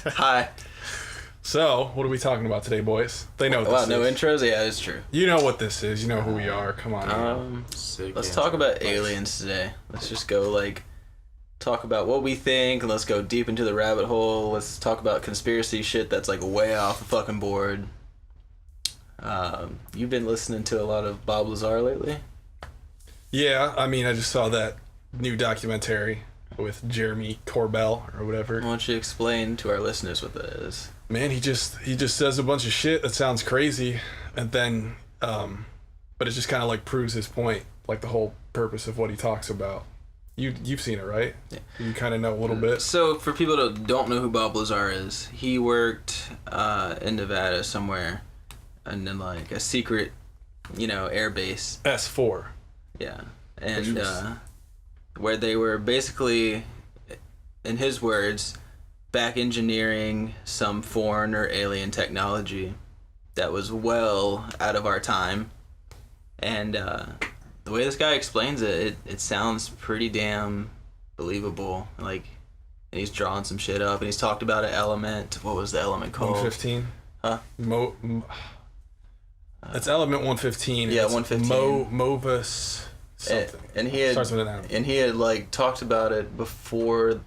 Hi. So, what are we talking about today, boys? They know what this no is. intros? Yeah, it's true. You know what this is. You know who we are. Come on. Let's talk about aliens today. Let's just go, talk about what we think, and let's go deep into the rabbit hole. Let's talk about conspiracy shit that's, way off the fucking board. You've been listening to a lot of Bob Lazar lately? Yeah, I just saw that new documentary with Jeremy Corbell or whatever. Why don't you explain to our listeners what that is? Man, he just says a bunch of shit that sounds crazy, and then, but it just kind of proves his point, the whole purpose of what he talks about. You've seen it, right? Yeah. You kind of know a little bit. So for people that don't know who Bob Lazar is, he worked in Nevada somewhere, and then a secret, air base. S4. Yeah, and where they were basically, in his words, back engineering some foreign or alien technology that was well out of our time. And the way this guy explains it sounds pretty damn believable. And he's drawing some shit up, and he's talked about an element. What was the element called? 115. Huh? It's element 115. Yeah, 115. Movus something. And he had starts with an M. And he had talked about it before.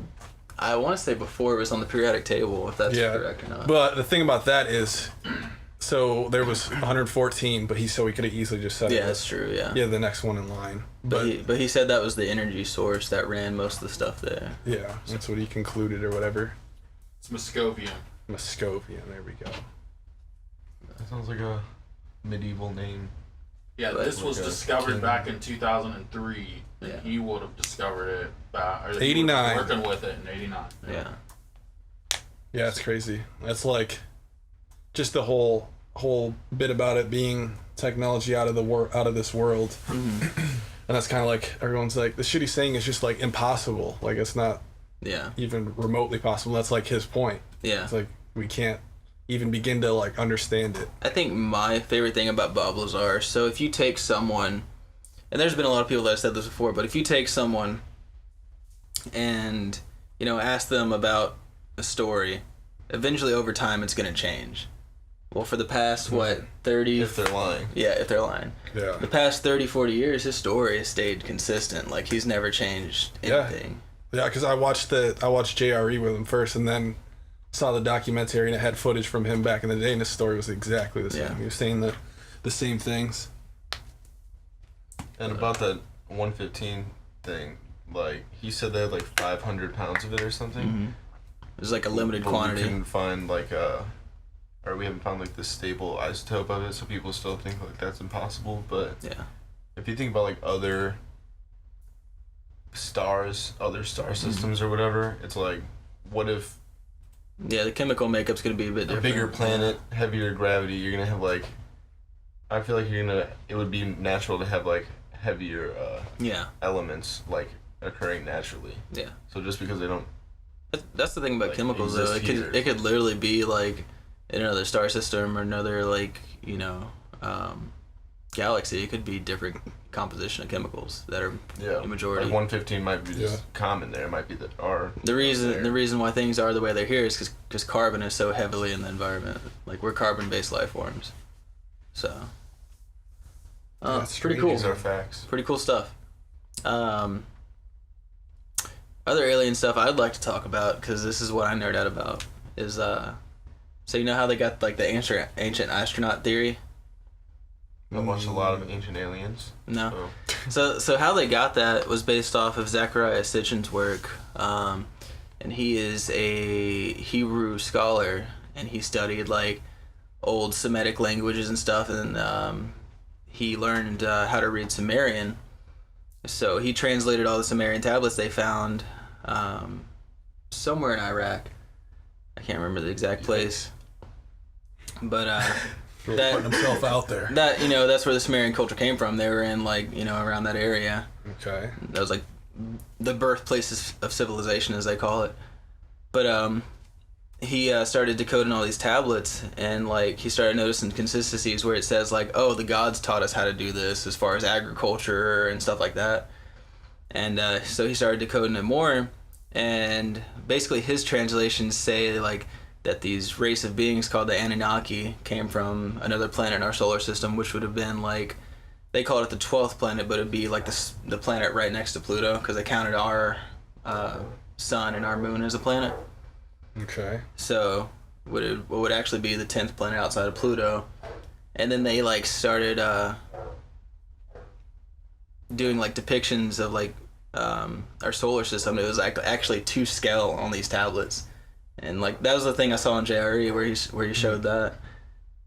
I want to say before it was on the periodic table, if that's correct or not. But the thing about that is, so there was 114, but he could have easily just said yeah, that's true. Yeah. Yeah, the next one in line. But he said that was the energy source that ran most of the stuff there. Yeah, that's what he concluded or whatever. It's Moscovium. Moscovium. There we go. That sounds like a medieval name. Yeah, this was discovered back in 2003. Yeah. And he would have discovered it back. 89. Working with it in 89. Yeah. Yeah, it's crazy. That's just the whole bit about it being technology out of this world. Mm-hmm. And that's kind of everyone's the shit he's saying is just impossible. It's not even remotely possible. That's his point. Yeah. It's we can't even begin to understand it. I think my favorite thing about Bob Lazar, so if you take someone, and there's been a lot of people that have said this before, but if you take someone and, ask them about a story, eventually over time it's going to change. Well, for the past, 30... If they're lying. Yeah, if they're lying. Yeah. The past 30, 40 years, his story has stayed consistent. He's never changed anything. Yeah, because I watched JRE with him first, and then saw the documentary, and it had footage from him back in the day, and his story was exactly the same. Yeah. He was saying the same things. And about that 115 thing, he said they had 500 pounds of it or something. Mm-hmm. It was a limited quantity. We couldn't find or we haven't found the stable isotope of it, so people still think that's impossible. But yeah, if you think about other stars, other star systems or whatever, it's what if? Yeah, the chemical makeup's gonna be a bit different. A bigger planet, heavier gravity. You're gonna have I feel it would be natural to have heavier elements occurring naturally. Yeah. So just because they don't. That's the thing about chemicals, though. It could literally be in another star system or another galaxy. It could be different composition of chemicals that are the majority. 115 might be just common there. It might be the reason why things are the way they're here is because carbon is so heavily in the environment. We're carbon-based life forms. So. That's pretty cool. These are facts. Pretty cool stuff. Other alien stuff I'd like to talk about, because this is what I nerd out about, is so you know how they got the ancient astronaut theory? I watched a lot of Ancient Aliens. No. So how they got that was based off of Zecharia Sitchin's work, and he is a Hebrew scholar, and he studied old Semitic languages and stuff, and he learned how to read Sumerian. So he translated all the Sumerian tablets they found somewhere in Iraq. I can't remember the exact place. But putting himself out there. That's where the Sumerian culture came from. They were in around that area. Okay. That was the birthplace of civilization, as they call it. But he started decoding all these tablets, and he started noticing consistencies where it says the gods taught us how to do this as far as agriculture and stuff like that. And so he started decoding it more, And basically his translations say like that these race of beings called the Anunnaki came from another planet in our solar system, which would have been like, they called it the 12th planet, but it'd be like the planet right next to Pluto, because they counted our sun and our moon as a planet. Okay. So what would actually be the 10th planet outside of Pluto. And then they like started doing like depictions of like our solar system. It was like actually to scale on these tablets, and like that was the thing I saw on JRE where he showed that.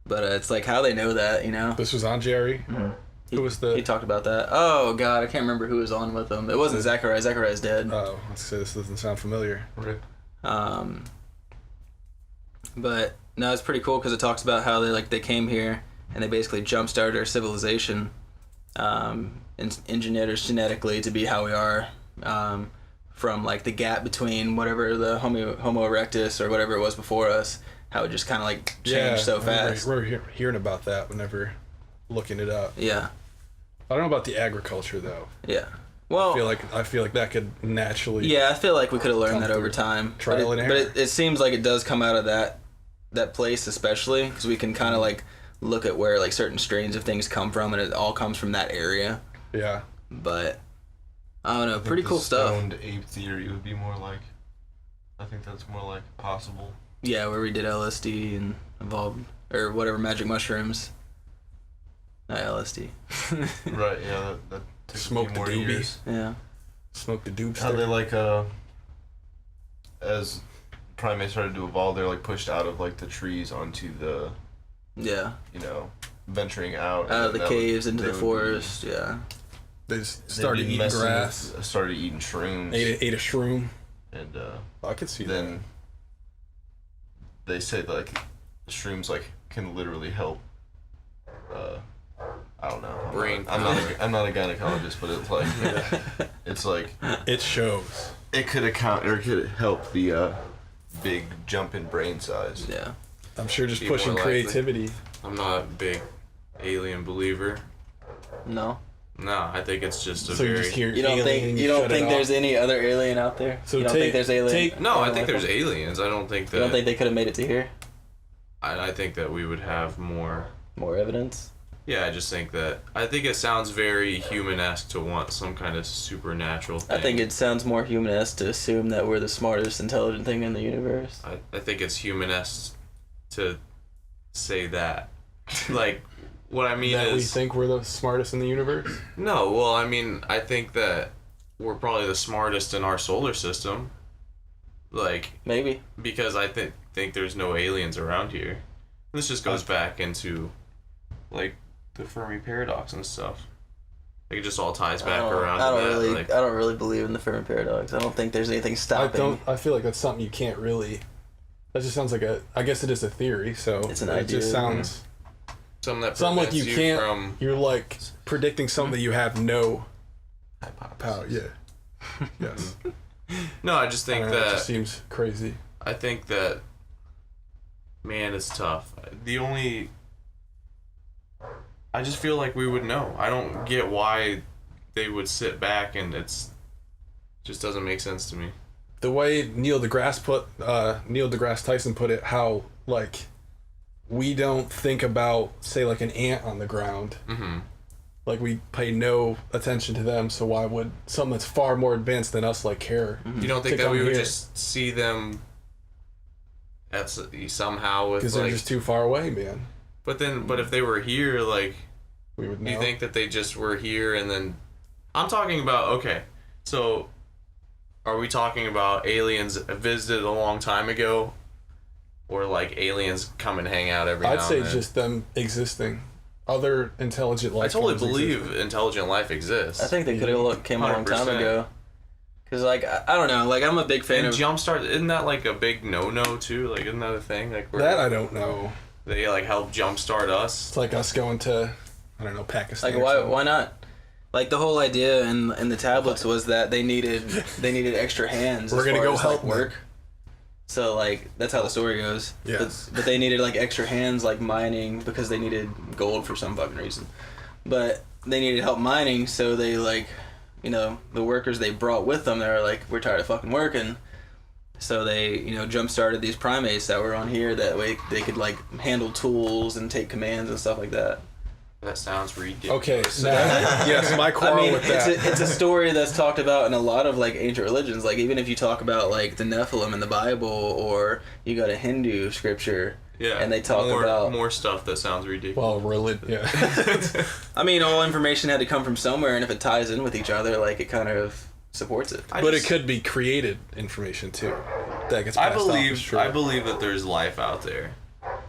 But it's like how they know that, you know. This was on JRE. Mm-hmm. Who was the? He talked about that. Oh God, I can't remember who was on with him. It wasn't Zachariah. Zachariah's dead. Oh, let's say this doesn't sound familiar. Okay. But no, it's pretty cool because it talks about how they came here and they basically jump started our civilization, and engineered us genetically to be how we are, from like the gap between whatever the Homo erectus or whatever it was before us, how it just kind of like changed so fast. We're hearing about that whenever looking it up. Yeah. I don't know about the agriculture though. Yeah. Well, I feel like that could naturally. Yeah, I feel like we could have learned that over time. Trial and error. But it seems like it does come out of that place, especially because we can kind of like look at where like certain strains of things come from, and it all comes from that area. Yeah. But I don't know, pretty cool stuff. Stoned ape theory would be more like. I think that's more like possible. Yeah, where we did LSD and evolved or whatever magic mushrooms. Not LSD. Right. Yeah. That took Smoke a few more the doobie. years. Yeah. Smoke the doobster. How they like as primates started to evolve, they're like pushed out of like the trees onto the. Yeah. You know, venturing out. Out of the caves into the forest. Yeah. They just started eating grass. Started eating shrooms. Ate a shroom. And I could see then that. They say like shrooms like can literally help. I don't know. I'm not a gynecologist, but it's like it's like it shows. It could account or it could help the big jump in brain size. Yeah. I'm sure just pushing creativity. I'm not a big alien believer. No. No, I think it's just a so very. You just hear you don't think there's any other alien out there? So you don't think there's alien? No, I think there's aliens. I don't think that. You don't think they could have made it to here? I think that we would have more evidence. Yeah, I just think that. I think it sounds very human-esque to want some kind of supernatural thing. I think it sounds more human-esque to assume that we're the smartest intelligent thing in the universe. I think it's human-esque to say that. Like, what I mean that is... we think we're the smartest in the universe? No, well, I mean, I think that we're probably the smartest in our solar system. Like... Maybe. Because I think there's no aliens around here. This just goes back into, like... the Fermi paradox and stuff. Like it just all ties back around to that. I don't really believe in the Fermi paradox. I don't think there's anything stopping. I feel like that's something you can't really. That just sounds like I guess it is a theory. So it's an idea. It just sounds. Something that like you can't. From, you're like predicting something that you have no power. Yeah. Yes. No, I just think that it just seems crazy. I think that. Man, it's tough. I just feel like we would know. I don't get why they would sit back and just doesn't make sense to me. The way Neil deGrasse Tyson put it, how like we don't think about say like an ant on the ground. Mm-hmm. Like we pay no attention to them, so why would something that's far more advanced than us like care? Mm-hmm. You don't think that we would just see them somehow with because they're just too far away, man. But if they were here, like, we would know. Do you think that they just were here and then... I'm talking about, okay, so are we talking about aliens visited a long time ago? Or, like, aliens come and hang out every now and then? I'd say just them existing. Other intelligent life I totally believe intelligent life exists. I think they could have came a long time ago. Because, like, I don't know. Like, I'm a big fan of... Jumpstart, isn't that, like, a big no-no, too? Like, isn't that a thing? Like, that I don't know. They like help jumpstart us. It's like us going to, I don't know, Pakistan. Like why not? Like the whole idea in the tablets was that they needed extra hands. We're gonna go help work. So like that's how the story goes. Yes. But they needed like extra hands like mining because they needed gold for some fucking reason. But they needed help mining, so they like, you know, the workers they brought with them. They were like, we're tired of fucking working. So they, jump-started these primates that were on here. That way they could, like, handle tools and take commands and stuff like that. That sounds ridiculous. Okay, yes, my quarrel with that. It's a story that's talked about in a lot of, like, ancient religions. Like, even if you talk about, like, the Nephilim in the Bible, or you got a Hindu scripture, and they talk about... more stuff that sounds ridiculous. Well, religion, yeah. I mean, all information had to come from somewhere, and if it ties in with each other, like, it kind of supports it. But it could be created information, too. That gets passed off as true. I believe that there's life out there.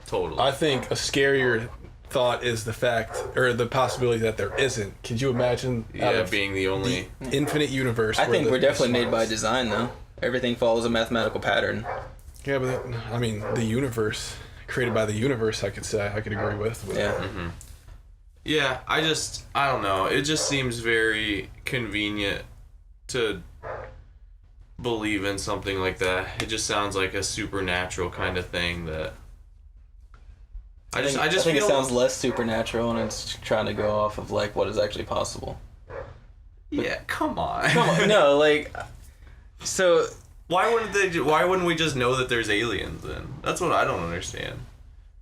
Totally. I think a scarier thought is the fact, or the possibility that there isn't. Could you imagine being the only infinite universe? I think we're definitely made by design, though. Everything follows a mathematical pattern. Yeah, but I mean, the universe, created by the universe, I could agree with. Yeah. Mm-hmm. Yeah, I don't know. It just seems very convenient to believe in something like that. It just sounds like a supernatural kind of thing that I just think feel it sounds less supernatural, and it's trying to go off of, like, what is actually possible. Yeah, come on. No, like, so why wouldn't we just know that there's aliens then? That's what I don't understand.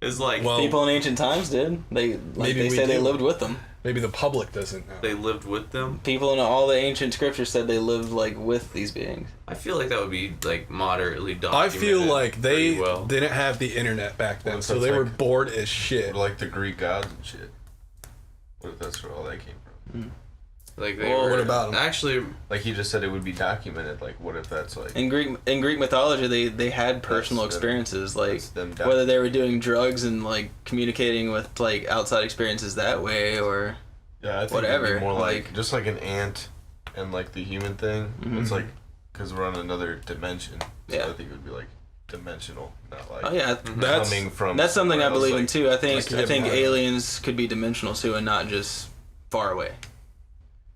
It's like people in ancient times did. They say they lived with them. Maybe the public doesn't know. They lived with them? People in all the ancient scriptures said they lived, like, with these beings. I feel like that would be, like, moderately documented. I feel like they didn't have the internet back then, so they were bored as shit. Like the Greek gods and shit. What if that's where all that came from? Like what about them? Actually, like he just said, it would be documented. Like, what if that's like in Greek mythology, they had personal experiences, like whether they were doing drugs and, like, communicating with, like, outside experiences that way, or I think whatever. It'd be more like just like an ant and, like, the human thing. Mm-hmm. It's like because we're on another dimension. So I think it would be like dimensional, not like coming from. That's something I believe in too. I think aliens could be dimensional too, and not just far away.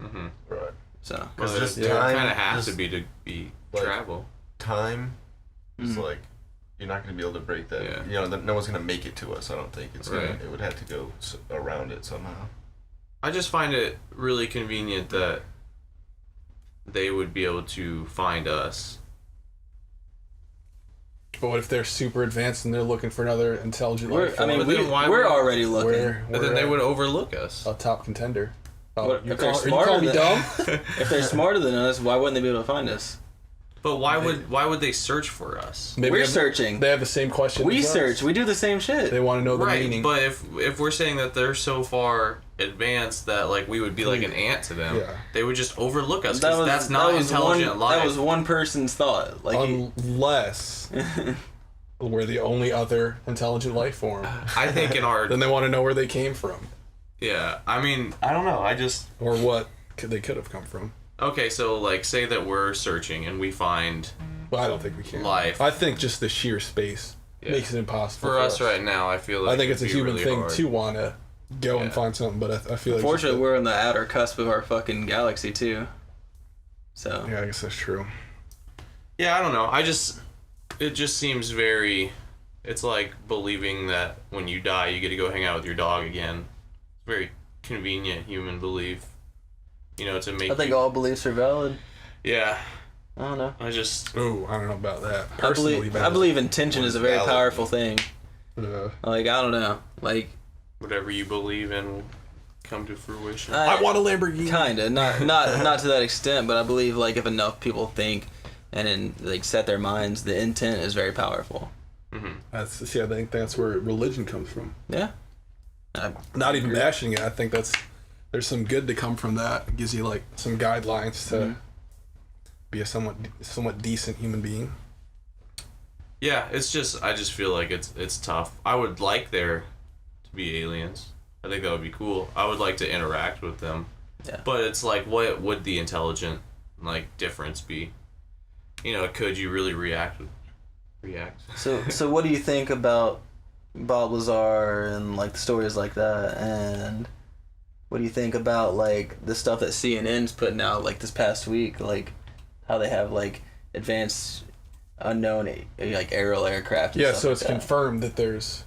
Mm-hmm. Right. So because just time kind of has to be like, travel. Time is like you're not going to be able to break that. Yeah. You know, no one's going to make it to us. I don't think it's right. It would have to go around it somehow. I just find it really convenient that they would be able to find us. But what if they're super advanced and they're looking for another intelligent life form? I mean, we're already looking. But then they would overlook us. A top contender. If they're smarter than dumb? If they're smarter than us, why wouldn't they be able to find us? But why would they search for us? We're searching. They have the same question. We search. We do the same shit. They want to know the meaning. But if we're saying that they're so far advanced that, like, we would be like an ant to them, they would just overlook us because that's not intelligent life. That was one person's thought. Like, unless we're the only other intelligent life form. I think in our then they want to know where they came from. Yeah, I mean, I don't know. Or what they could have come from. Okay, so, like, say that we're searching and we find. Well, I don't think we can. Life. I think just the sheer space makes it impossible for us right now. I feel like I think it's a human really thing hard. to want to go and find something, but I feel like. Unfortunately, we're on the outer cusp of our fucking galaxy too. So. Yeah, I guess that's true. Yeah, I don't know. It just seems very. It's like believing that when you die, you get to go hang out with your dog again. It's very convenient human belief. You know, to make. I think all beliefs are valid. Yeah. I don't know. I don't know about that. I believe intention is a very powerful thing. Like, I don't know. Like, whatever you believe in will come to fruition. I want a Lamborghini. Kinda, not to that extent, but I believe, like, if enough people think and like set their minds, the intent is very powerful. Mm-hmm. I think that's where religion comes from. Yeah. Not even bashing it. I think there's some good to come from that. It gives you, like, some guidelines to be a somewhat decent human being. Yeah, I just feel like it's tough. I would like there to be aliens. I think that would be cool. I would like to interact with them. Yeah. But it's like, what would the intelligent, like, difference be? You know, could you really react? So what do you think about Bob Lazar and, like, the stories like that? And what do you think about, like, the stuff that CNN's putting out, like, this past week? Like, how they have, like, advanced unknown, like, aerial aircraft and stuff so it's like that. confirmed that there's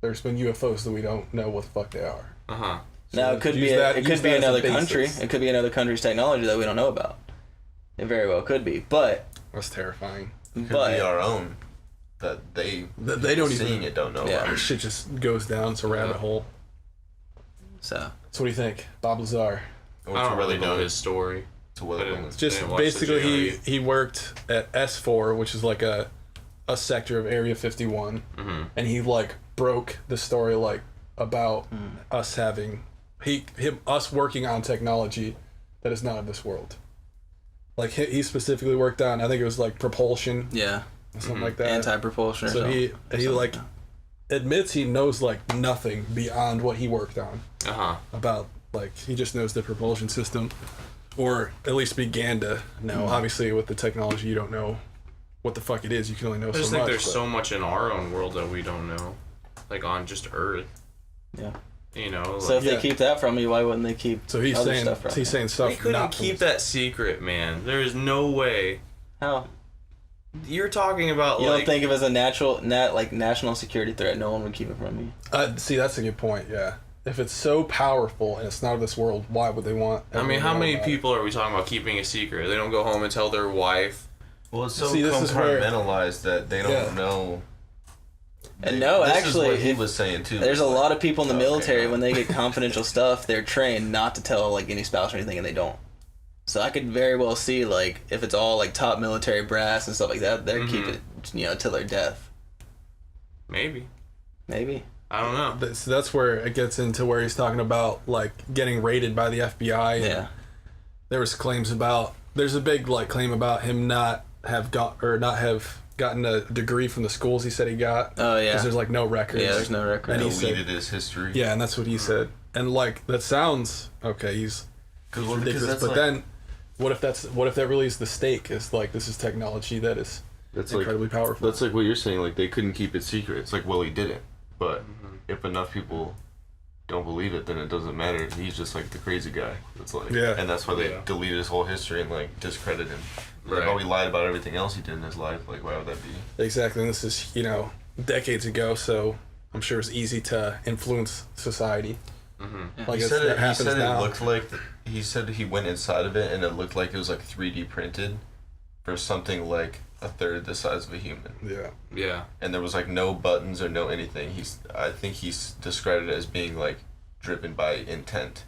been UFOs that we don't know what the fuck they are. Uh-huh. So now, it could be another country. It could be another country's technology that we don't know about. It very well could be, but... That's terrifying. Could but be our own that they don't seeing even it don't know. Yeah. About. shit just goes down. It's a rabbit hole. so So what do you think, Bob Lazar? Or I to don't really know relevant- his story. To what it I was. Just Didn't watch the basically JRE. he worked at S4, which is like a sector of Area 51, and he like broke the story like about us having us working on technology that is not of this world. Like he specifically worked on, I think it was like propulsion, yeah, or something like that. anti-propulsion. Or So something. he like admits he knows like nothing beyond what he worked on about, like he just knows the propulsion system, or at least began to know. Obviously, with the technology, you don't know what the fuck it is. You can only know I so just much. think there's but- so much in our own world that we don't know, like on just Earth. Yeah. You know, So if Yeah. they keep that from you, why wouldn't they keep? So he's other saying stuff from you? stuff. they couldn't not from keep us. that secret, man. There is no way. How? You're talking about You like don't think of it as a national security threat? No one would keep it from you. See, that's a good point. Yeah, if it's so powerful and it's not of this world, why would they want? I mean, everyone how to know many about it? people are we talking about keeping a secret? They don't go home and tell their wife. Well, it's so See, this is where- compartmentalized that they don't Yeah. know. And no, This actually, is what he if- was saying too. There's a lot of people in the Okay, military right. when they get confidential stuff, they're trained not to tell like any spouse or anything, and they don't. So I could very well see like if it's all like top military brass and stuff like that, they're keeping it till their death. Maybe. Maybe. I don't know. So that's where it gets into where he's talking about like getting raided by the FBI. And Yeah. there was claims about there's a big like claim about him not have gotten a degree from the schools he said he got. Oh yeah. Because there's like no records. Yeah, there's no record. And he deleted said, his history. yeah, and that's what he said. And like that sounds okay. He's ridiculous. that's But like- then, what if that really is the stake? Is like this is technology that is That's incredibly powerful. That's like what you're saying. Like they couldn't keep it secret. It's like, well, he didn't. But if enough people don't believe it, then it doesn't matter. He's just like the crazy guy. It's like, Yeah. and that's why they Yeah. deleted his whole history and like discredit him. Like, Right. oh, he lied about everything else he did in his life. Like, why would that be? Exactly. And this is decades ago, so I'm sure it's easy to influence society. Like He it's- said that it. He happens said now. it looked like. He said he went inside of it and it looked like it was like 3D printed for something like a third the size of a human. Yeah. Yeah. And there was like no buttons or no anything. I think he's described it as being like driven by intent.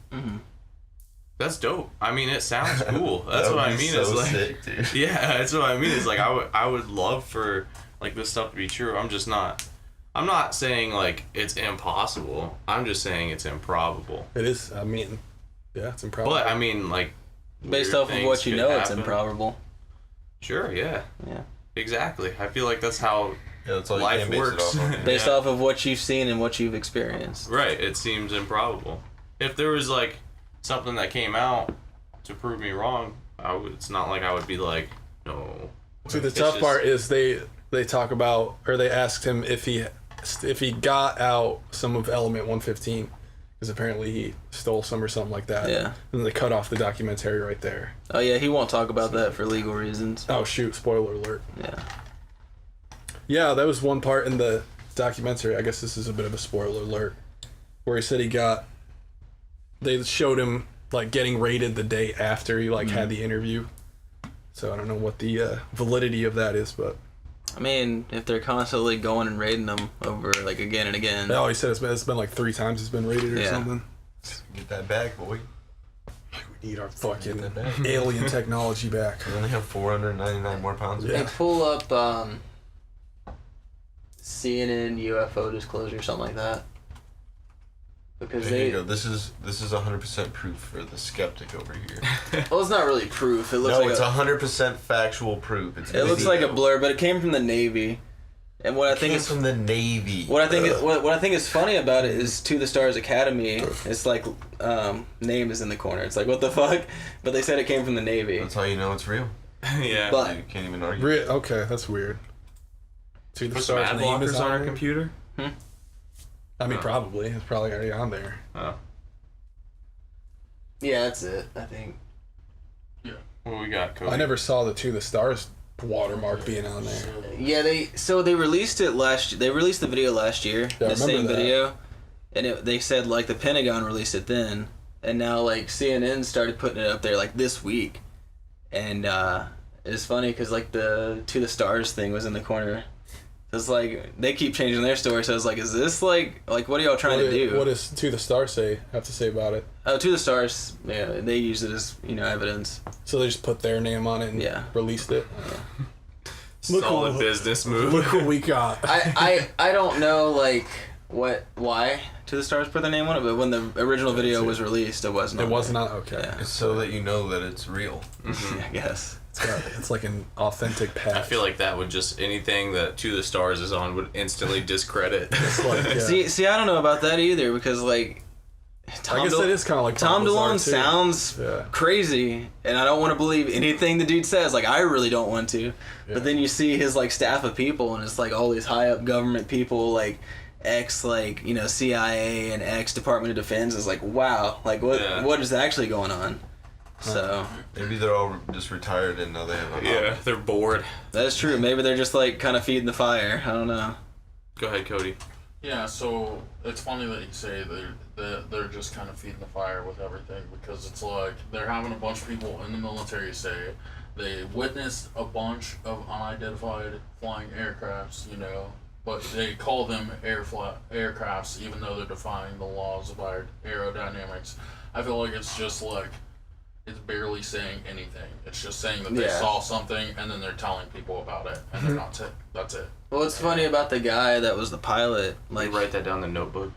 That's dope. I mean, it sounds cool. That's That what would I be mean. so Is like, sick, dude. yeah, that's what I mean. Is like I would love for like this stuff to be true. I'm not saying like it's impossible. I'm just saying it's improbable. It is. I mean, yeah, it's improbable. But I mean, like Based weird off of things what you could know, it's happen. improbable. Sure. Yeah. Yeah. Exactly. I feel like that's how Yeah, that's all you life can base it works. off of. Based Yeah. off of what you've seen and what you've experienced. Right. It seems improbable. If there was like something that came out to prove me wrong, it's not like I would be like, no. See, the It's tough just- part is they talk about, or they asked him if he got out some of Element 115, because apparently he stole some or something like that. Yeah. And they cut off the documentary right there. Oh yeah, he won't talk about that for legal reasons. Oh shoot! Spoiler alert. Yeah. Yeah, that was one part in the documentary. I guess this is a bit of a spoiler alert, where he said they showed him like getting raided the day after he like had the interview. So I don't know what the validity of that is, but I mean, if they're constantly going and raiding them over like again and again. oh, he said it's been like 3 times it's been raided or Yeah. something. Get that back, boy. We need our fucking Get that back. alien technology back. We only have 499 more pounds. Yeah. Hey, pull up CNN UFO disclosure, something like that. Because There you they, go. This is 100% proof for the skeptic over here. well, it's not really proof. It looks No, like it's 100% factual proof. it looks like a blur, but it came from the Navy. And what I think is from the Navy. what I think is funny about it is To the Stars Academy. It's like name is in the corner. It's like what the fuck, but they said it came from the Navy. That's how you know it's real. yeah. But You can't even argue. Okay, that's weird. See, the Put some star's ad name is blockers on our there? computer. I mean, probably. It's probably already on there. Oh. yeah, that's it. I think. What we got, Cody? I never saw the Stars watermark being on there. Yeah, they released it last. They released the video last year, Yeah, I the remember same that. video, and they said like the Pentagon released it then, and now like CNN started putting it up there like this week, and it's funny because like the To the Stars thing was in the corner. It's like they keep changing their story, so it's like, is this like what are y'all trying to do? What does To the Stars have to say about it? Oh, To the Stars, yeah, they use it as evidence. So they just put their name on it and released it. Solid business move. Look what we got. I don't know why To the Stars put their name on it, but when the original video was released, it wasn't. It was not okay. Yeah. It's so that you know that it's real. I guess. It's like an authentic patch. I feel like that would just anything that To the Stars is on would instantly discredit. It's like, See, I don't know about that either because like. I guess it is kind of like Tom DeLonge sounds crazy, and I don't want to believe anything the dude says. Like, I really don't want to. Yeah. But then you see his like staff of people, and it's like all these high up government people, like CIA and ex Department of Defense. Is like, wow, like what is actually going on? So maybe they're all just retired and now they have a hobby. They're bored. That's true. Maybe they're just like kind of feeding the fire. I don't know. Go ahead, Cody. Yeah, so it's funny that you say they're just kind of feeding the fire with everything because it's like they're having a bunch of people in the military say they witnessed a bunch of unidentified flying aircrafts, but they call them aircrafts even though they're defying the laws of aerodynamics. I feel like it's just like it's barely saying anything. It's just saying that they saw something and then they're telling people about it and they're not that's it. Well, what's funny about the guy that was the pilot, like write that down in the notebook.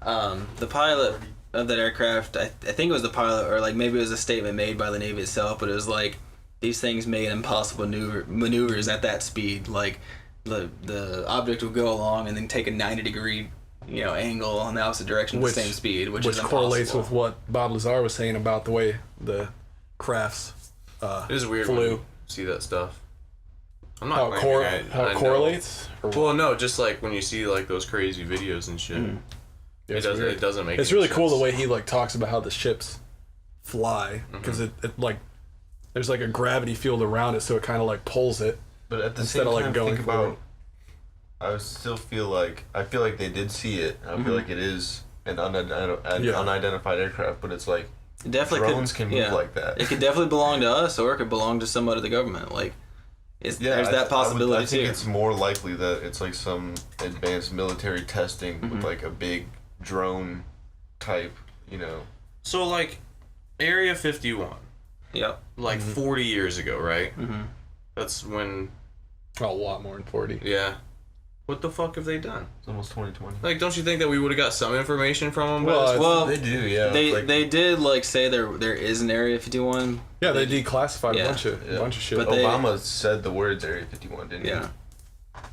The pilot of that aircraft, I think it was the pilot, or like maybe it was a statement made by the Navy itself, but it was like these things made impossible maneuvers at that speed. Like the object would go along and then take a 90-degree angle in the opposite direction at the same speed, which is impossible. Correlates with what Bob Lazar was saying about the way the crafts it is weird flew. when you see that stuff. I'm not how it correlates? Well, no, just like when you see like those crazy videos and shit. Mm. It doesn't make. It's really sense. cool the way he like talks about how the ships fly because it like there's like a gravity field around it, so it kind of like pulls it. But at the same time, think about. I still feel like they did see it. I feel like it is an unidentified aircraft, but it's like it definitely drones can move like that. It could definitely belong to us, or it could belong to somebody of the government. Like. There's that possibility I think it's more likely that it's like some advanced military testing with like a big drone type, So like Area 51. Yep. Like 40 years ago, right? Mm-hmm. That's when. A lot more than 40. Yeah. What the fuck have they done? It's almost 2020. Like, don't you think that we would have got some information from them? Well, they do, yeah. They did like say there is an Area 51. Yeah, they declassified a bunch of shit. But Obama said the words Area 51, didn't he? Yeah.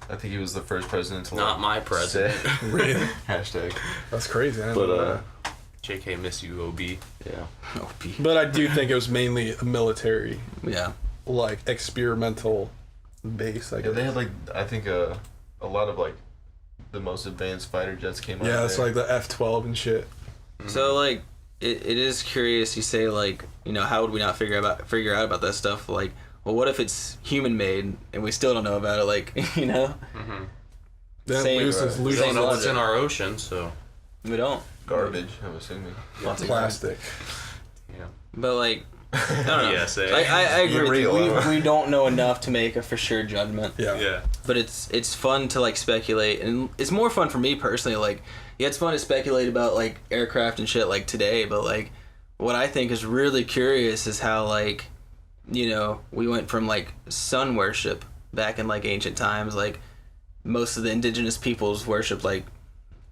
I think he was the first president to not my president. Really? Hashtag. That's crazy. But JK, miss you, OB. Yeah. OB. But I do think it was mainly a military. Yeah. Like experimental base. I guess. Yeah, they had like I think a lot of like the most advanced fighter jets came out. Yeah, it's like the F-12 and shit. Mm-hmm. So like it is curious. You say like how would we not figure out about that stuff? Like, well, what if it's human made and we still don't know about it? Like Mm-hmm. Then we don't know what's in our ocean, so we don't. Garbage, I'm assuming. Lots of plastic. Yeah. But like. I don't know. Yes, I agree with you. We don't know enough to make a for sure judgment. Yeah. But it's fun to like speculate, and it's more fun for me personally. Like, yeah, it's fun to speculate about like aircraft and shit like today. But like, what I think is really curious is how like, we went from like sun worship back in like ancient times. Like, most of the indigenous peoples worship like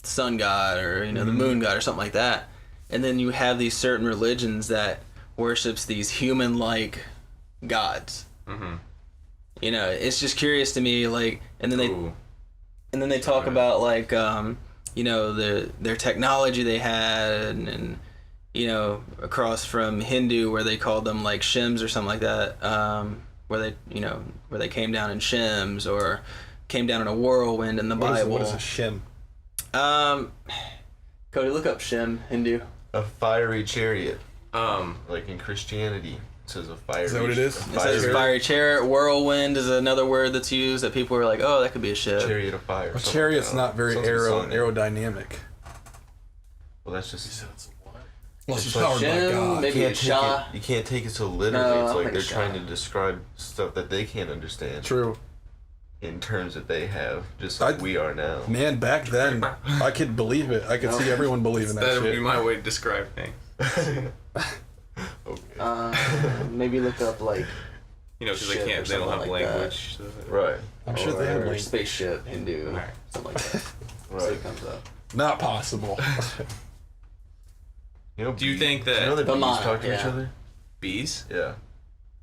sun god or the moon god or something like that, and then you have these certain religions that worships these human-like gods. Mm-hmm. It's just curious to me, like, and then they talk about like, their technology they had, and across from Hindu where they called them like shims or something like that, where they came down in shims or came down in a whirlwind in the Bible. What is a shim? Cody, look up shim Hindu. A fiery chariot. Like in Christianity, it says a fiery. Is that what it is? It says fiery chariot. Whirlwind is another word that's used that people are like, oh, that could be a ship. Chariot of fire. A chariot's not very aerodynamic. Well, that's just. Unless it's like powered by Shem, God. maybe You can't take it so literally. No, it's I like think they're Shah. trying to describe stuff that they can't understand True. in terms that they have, just like we are now. Man, back then, I could believe it. I could see everyone believing that That would shit. be my way to describe things. Okay. Maybe look up like You know, because they Ship can't. or They don't have something like language. So Right. I'm sure they have or like spaceship Hindu, Alright. something like that. So Right. it comes up. not possible. You know, Do you think do you that know that bees Vamana, talk to each yeah. other? bees? Yeah.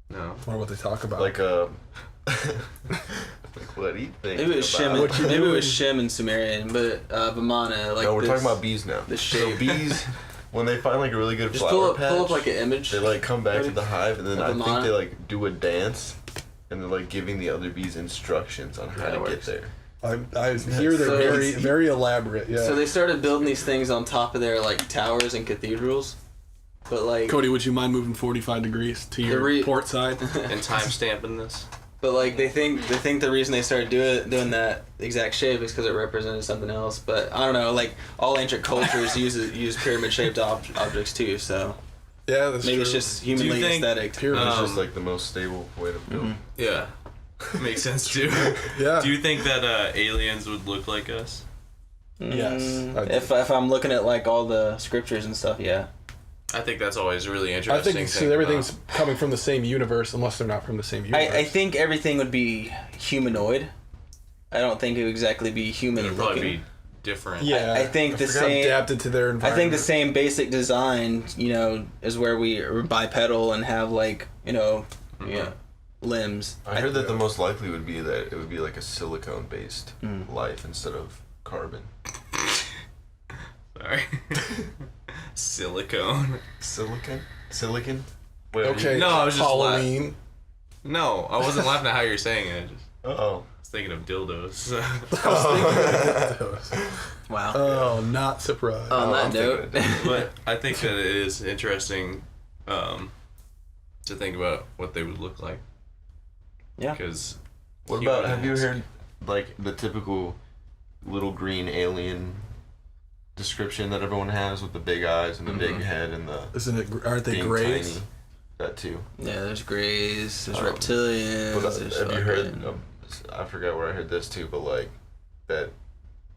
No. I wonder what they talk about. Like like what do you think? Maybe it was Shem. about- Maybe it was Shem and Sumerian, but Vamana. Like no, we're this, talking about bees now. the So shape. bees, when they find like a really good Just flower pull up patch, like an image. they like come back to the hive, and then Of I the think mana. they like do a dance, and they're like giving the other bees instructions on how Yeah, to it get works. there. I hear they're So- very, very elaborate. Yeah. So they started building these things on top of their like towers and cathedrals, but like Cody, would you mind moving 45 degrees to your port side? And time stamping this. But like they think the reason they started doing that exact shape is because it represented something else. But I don't know. Like all ancient cultures use pyramid shaped objects too. So Yeah, that's maybe true. it's just humanly Do you think aesthetic. Pyramid. It's just like the most stable way to build. Yeah. Makes sense too. Yeah. Do you think that aliens would look like us? Yes, I do. If I'm looking at like all the scriptures and stuff, yeah. I think that's always really interesting. I think to so think everything's about. coming from the same universe, unless they're not from the same universe. I think everything would be humanoid. I don't think it would exactly be human It'd probably looking. be different. Yeah, I think the forgot same- adapted to their I environment. think the same basic design, is where we are bipedal and have like, limbs. I heard that the most likely would be that it would be like a silicone-based life instead of carbon. Sorry. Silicone. Silicon? Wait, Okay. No, I was just Halloween. No, I wasn't laughing at how you're saying it. I just Uh-oh. was thinking of dildos. Wow. Oh, not surprised. On that I'm note, thinking But I think that it is interesting to think about what they would look like. Yeah. Because What about, have you heard, like, the typical little green alien description that everyone has with the big eyes and the big head and the Isn't it? Aren't they being grays? tiny? That too. yeah, there's grays, there's reptilians. But there's have you heard, fucking- I forgot where I heard this too, but like,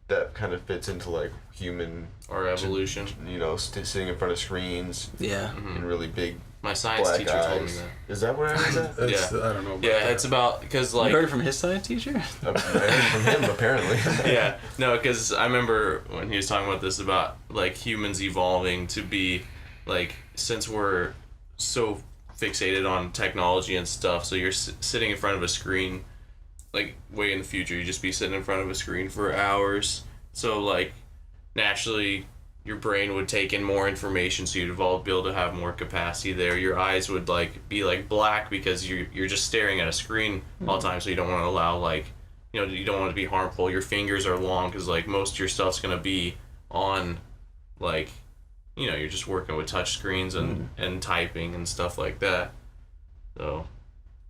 that kind of fits into like human, or evolution. sitting in front of screens Yeah. and really big My science black teacher told me eyes. that. Is that where I heard that? That's, Yeah. I don't know. About Yeah, that. it's about because You like heard it from his science teacher? I heard from him apparently. yeah, no, because I remember when he was talking about this about like humans evolving to be like since we're so fixated on technology and stuff, so you're sitting in front of a screen, like way in the future, you just be sitting in front of a screen for hours. So like naturally, your brain would take in more information, so you'd be able to have more capacity there. Your eyes would like be like black because you're just staring at a screen all the time, so you don't want to allow like you don't want to be harmful. Your fingers are long because like most of your stuff's gonna be on like you're just working with touch screens and typing and stuff like that. So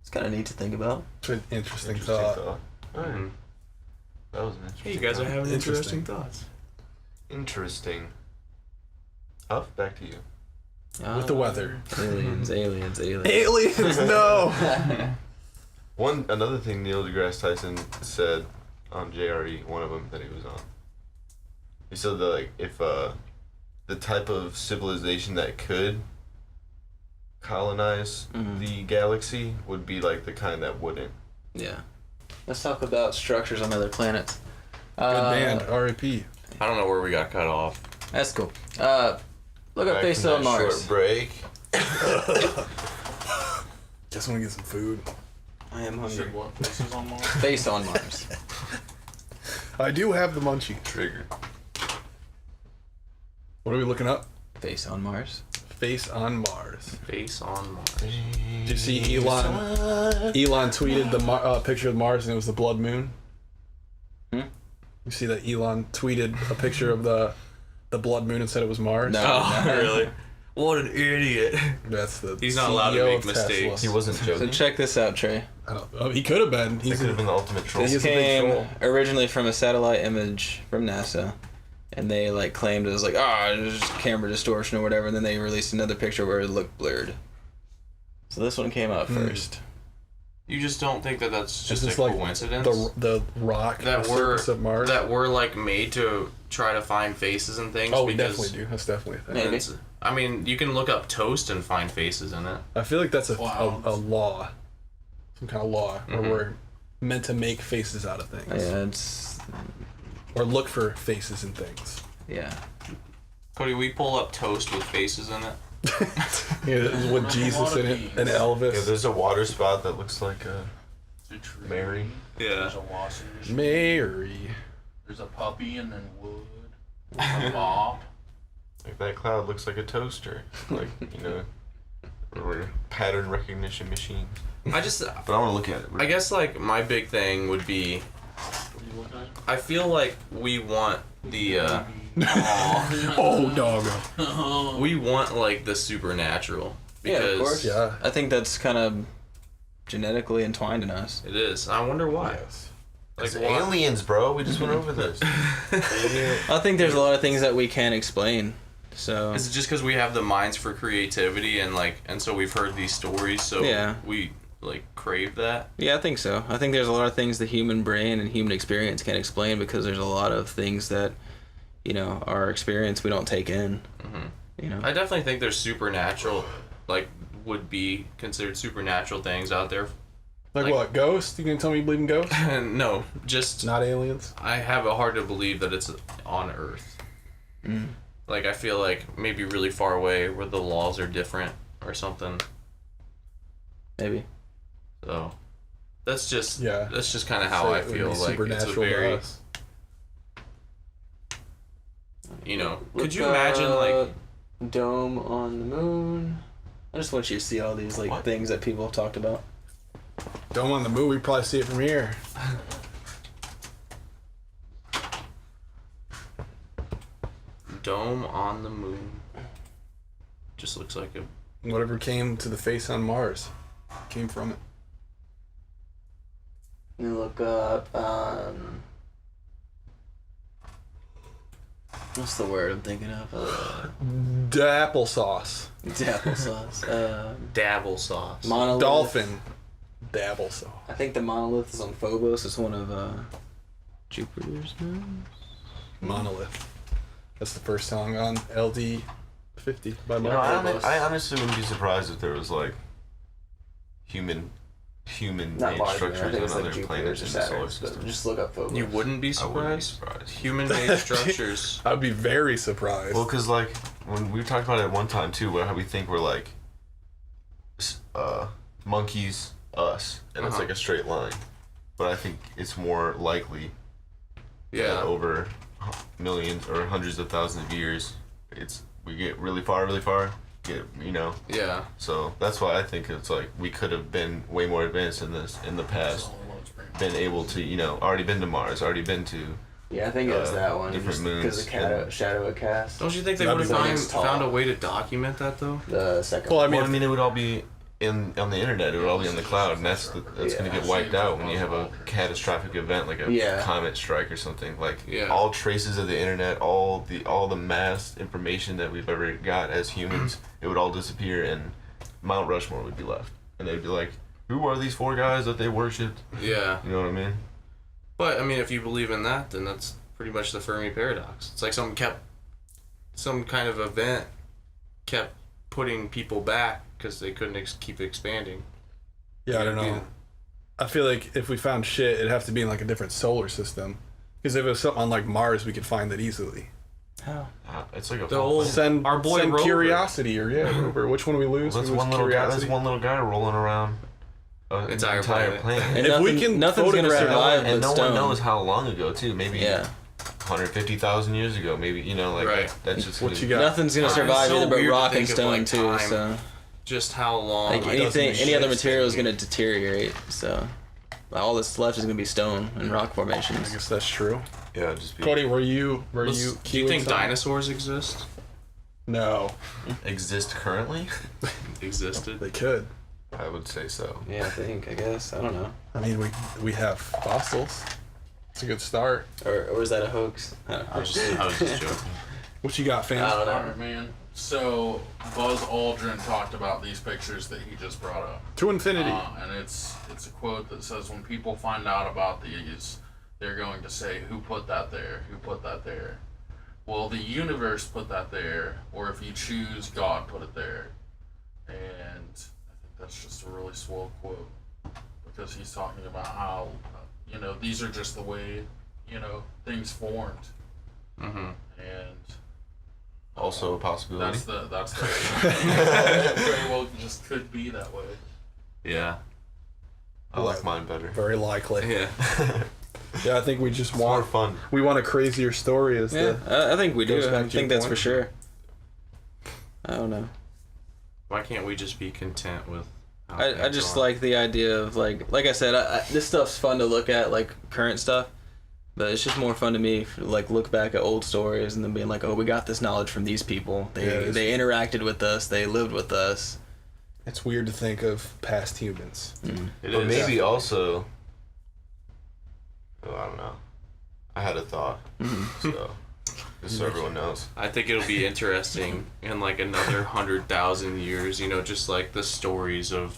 It's kind of neat to think about. It's an interesting Interesting thought. thought. Alright. That was an interesting hey, you guys are thought. having Interesting. interesting thoughts. Interesting. Up, back to you. With the weather. Aliens. Aliens, no! Another thing Neil deGrasse Tyson said on JRE, one of them that he was on. He said that like if the type of civilization that could colonize the galaxy would be like the kind that wouldn't. Yeah. Let's talk about structures on other planets. Good band, R.I.P. I don't know where we got cut off. That's cool. Look up Back Face from on that Mars. Short break. Just want to get some food. I am You hungry. said what? Faces on Mars? Face on Mars. I do have the munchie. Trigger. What are we looking up? Face on Mars. Face on Mars. Face on Mars. Did you see Elon? Elon tweeted the picture of Mars and it was the blood moon. Hmm? You see that Elon tweeted a picture of the blood moon and said it was Mars? No. Oh, really? What an idiot. That's the He's not allowed to CEO make of Tesla. mistakes. He wasn't So joking. check this out, Trey. I don't, he could have been. He He's could have been the ultimate troll. He's This a big came troll. originally from a satellite image from NASA. and they like claimed it was like, it was just camera distortion or whatever, and then they released another picture where it looked blurred. So this one came out first. You just don't think that that's just a like coincidence? The rock that surface of Mars? That we're like made to try to find faces and things. Oh, we definitely do. That's definitely a thing. Maybe. I mean, you can look up toast and find faces in it. I feel like that's a law. Some kind of law where we're meant to make faces out of things. Yeah, it's... Or look for faces in things. Yeah. Cody, we pull up toast with faces in it. Yeah, with Jesus in it and Elvis. Yeah, there's a water spout that looks like Mary. Yeah. There's a lozenge. Mary. There's a puppy and then wood. There's a mop. Like that cloud looks like a toaster. Like, or pattern recognition machine. But I want to look at it. I guess like my big thing would be, I feel like we want the Oh, doggo. we want like the supernatural because Yeah, of course. Yeah. I think that's kind of genetically entwined in us. it is. I wonder why. Yes. Like It's why? aliens, bro. We just went over this. I think there's a lot of things that we can't explain. So Is it just because we have the minds for creativity and so we've heard these stories, so Yeah. we like crave that? yeah, I think so. I think there's a lot of things the human brain and human experience can't explain because there's a lot of things that, our experience we don't take in. I definitely think there's supernatural, like would be considered supernatural things out there. Like what? Ghosts? You gonna tell me you believe in ghosts? No, just Not aliens? I have it hard to believe that it's on Earth. Like I feel like maybe really far away where the laws are different or something. Maybe. So that's just Yeah. That's just kind of how I Say it would feel. be Like it's a supernatural to very us. Could you imagine like dome on the moon? I just want you to see all these like things that people have talked about. Dome on the moon, we probably see it from here. dome on the moon? Just looks like a Whatever came to the face on Mars came from it. You look up. What's the word I'm thinking of? Applesauce. Applesauce. dabble sauce. Monolith. Dolphin. Dabble sauce. I think the monolith is on Phobos. It's one of Jupiter's moons. Monolith. That's the first song on LD 50 by You know, Mark. I honestly wouldn't be surprised if there was like human Not made Mars, I structures think on it's other like Jupiter's planets or in the solar Saturn's, but system. just look up Phobos. You wouldn't be I wouldn't be surprised? surprised. Human-made structures. I'd be very surprised. Well, because like when we talked about it one time too, where how we think we're like monkeys, us, and it's like a straight line. But I think it's more likely that over millions or hundreds of thousands of years, we get really far, Yeah. So that's why I think it's like we could have been way more advanced in the past, been able to, already been to Mars, already been to. Yeah, I think it was that one. Different Because moons the shadow it cast. Don't you think they That'd would be have nice. found a way to document that though? The second Well, I one. mean, Well, I mean, it would all be on the internet. It would all be on the cloud, and that's going to get wiped out when you have a catastrophic event like a comet strike or something. Like all traces of the internet, all the mass information that we've ever got as humans, it would all disappear, and Mount Rushmore would be left, and they'd be like, "Who are these four guys that they worshipped?" Yeah. You know what I mean? But I mean, if you believe in that, then that's pretty much the Fermi paradox. It's like some kind of event kept putting people back because they couldn't keep expanding. yeah, I don't know. I feel like if we found shit, it'd have to be in like a different solar system. Because if it was something on like Mars, we could find it easily. How? It's like a The whole Send our boy send Rover. Curiosity or Rover. Which one we lose? That's we lose one little guy. Curiosity. That's one little guy rolling around an Entire entire planet. And If we nothing- can nothing's gonna photograph- survive and but no stone. one knows how long ago too. Maybe Yeah. 150,000 years ago. Maybe Right. that's just What gonna you be- got? Nothing's gonna It's survive so either but weird to rock and think of, stone like, too. time. So Just how long? like it doesn't anything, make any other sense. material is gonna deteriorate. So all that's left is gonna be stone and rock I formations. guess that's true. Yeah, just be Cody, were you Do you queuing think something? dinosaurs exist? No, exist currently. Existed? they could. I would say so. Yeah, I guess. I don't know. I mean, we have fossils. It's a good start. Or was that a hoax? I was just joking. What you got, fam? I don't know. Alright, man. So, Buzz Aldrin talked about these pictures that he just brought up. To infinity. And it's a quote that says, when people find out about these, they're going to say, who put that there? Who put that there? Well, the universe put that there, or if you choose, God put it there. And I think that's just a really swell quote, because he's talking about how, these are just the way, things formed. Mm-hmm. And Also a possibility. that's the very well just could be that way. Yeah. I like mine better. Very likely. Yeah. Yeah, I think we just More want fun. we want a crazier story as Yeah, I think we do. goes back I to think your that's point. for sure. I don't know. Why can't we just be content with how I things just are? like the idea of like I said, this stuff's fun to look at, like current stuff, but it's just more fun to me to like look back at old stories and then being like, oh, we got this knowledge from these people. They interacted with us. They lived with us. It's weird to think of past humans. It But is. maybe also, I don't know. I had a thought, so just so everyone knows. I think it'll be interesting in like another 100,000 years, just like the stories of,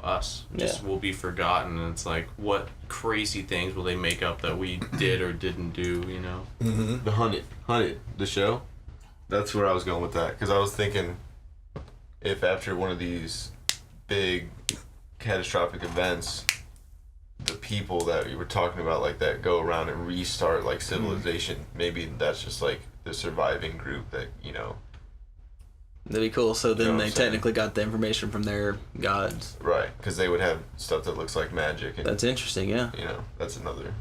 us just will be forgotten. And it's like, what crazy things will they make up that we did or didn't do, Mm-hmm. The Hunted, the show. That's where I was going with that, because I was thinking, if after one of these big catastrophic events, the people that we were talking about, like that, go around and restart like civilization, maybe that's just like the surviving group that That'd be cool. So You know then what they I'm saying? technically got the information from their gods. right, because they would have stuff that looks like magic, and That's interesting. Yeah. that's another.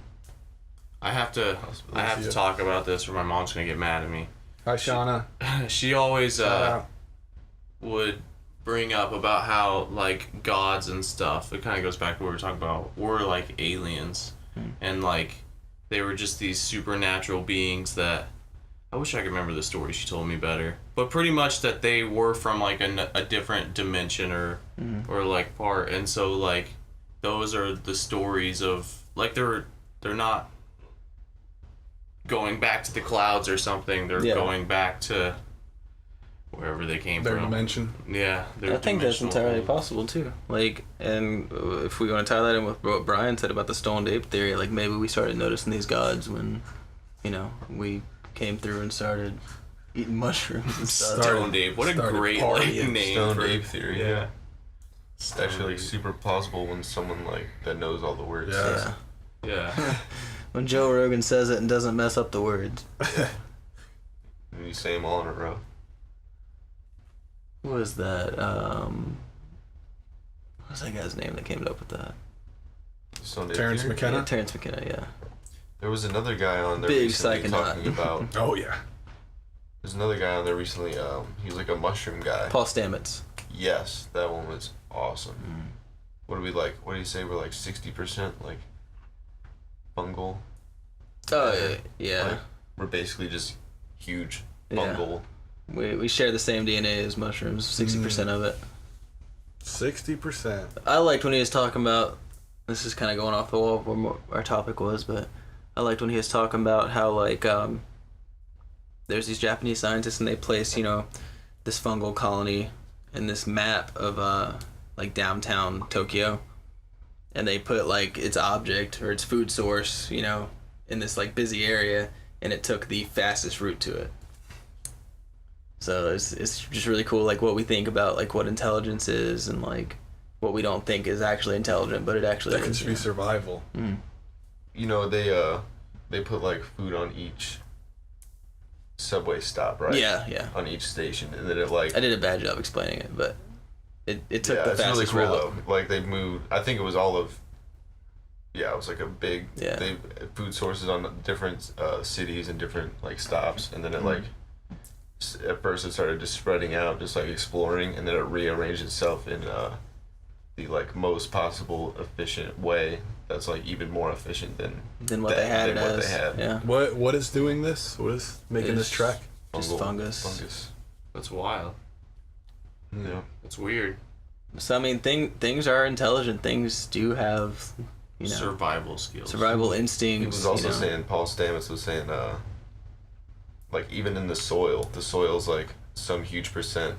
I have to Yeah. talk about this or my mom's gonna get mad at me. Hi, Shauna. She always Shout out. would bring up about how like gods and stuff, it kind of goes back to what we were talking about, were like aliens, and like they were just these supernatural beings that I wish I could remember the story she told me better, but pretty much that they were from like a different dimension or like part, and so like those are the stories of like they're not going back to the clouds or something, they're going back to wherever they came Their from. dimension. Yeah, I think that's dimensional entirely beings. possible too. Like, and if we want to tie that in with what Brian said about the stoned ape theory, like maybe we started noticing these gods when, we came through and started eating mushrooms and stuff. Stoned Ape. What a started great like, partying. name Stoned for ape theory. Yeah. It's actually like super plausible when someone like that knows all the words. Yeah. Yeah. Yeah. When Joe Rogan says it and doesn't mess up the words. And you say them all in a row. What was that? What was that guy's name that came up with that? Stoned ape Terrence theory? McKenna? Yeah, Terrence McKenna, yeah. There was another guy on there Big recently psychonaut. talking about. Oh yeah. There's another guy on there recently. He was like a mushroom guy. Paul Stamets. Yes, that one was awesome. What do we like? What do you say? We're like 60% like fungal. Oh, yeah. Like, we're basically just huge Yeah. fungal. We share the same DNA as mushrooms, 60% of it. 60%. I liked when he was talking about, this is kind of going off the wall from what our topic was, but I liked when he was talking about how, like, there's these Japanese scientists and they place, this fungal colony in this map of, like, downtown Tokyo. And they put, like, its object or its food source, in this, like, busy area, and it took the fastest route to it. So it's just really cool, like, what we think about, like, what intelligence is and, like, what we don't think is actually intelligent, but it actually That could is. just be survival. They put like food on each subway stop, right? Yeah. On each station, and then it like. I did a bad job explaining it, but it took the it's really fastest cool route. though. Like they moved. I think it was all of. Yeah, it was like a big. Yeah. They food sources on different cities and different like stops, and then it like. At first, it started just spreading out, just like exploring, and then it rearranged itself in the like most possible efficient way. That's like even more efficient than what they had it what as. they had. Yeah. What is doing this? What is making this It's track? Just fungus. Fungus. That's wild. Yeah. That's weird. So I mean, things are intelligent. Things do have survival skills, survival instincts. He was also saying, Paul Stamets was saying, like even in the soil's like some huge percent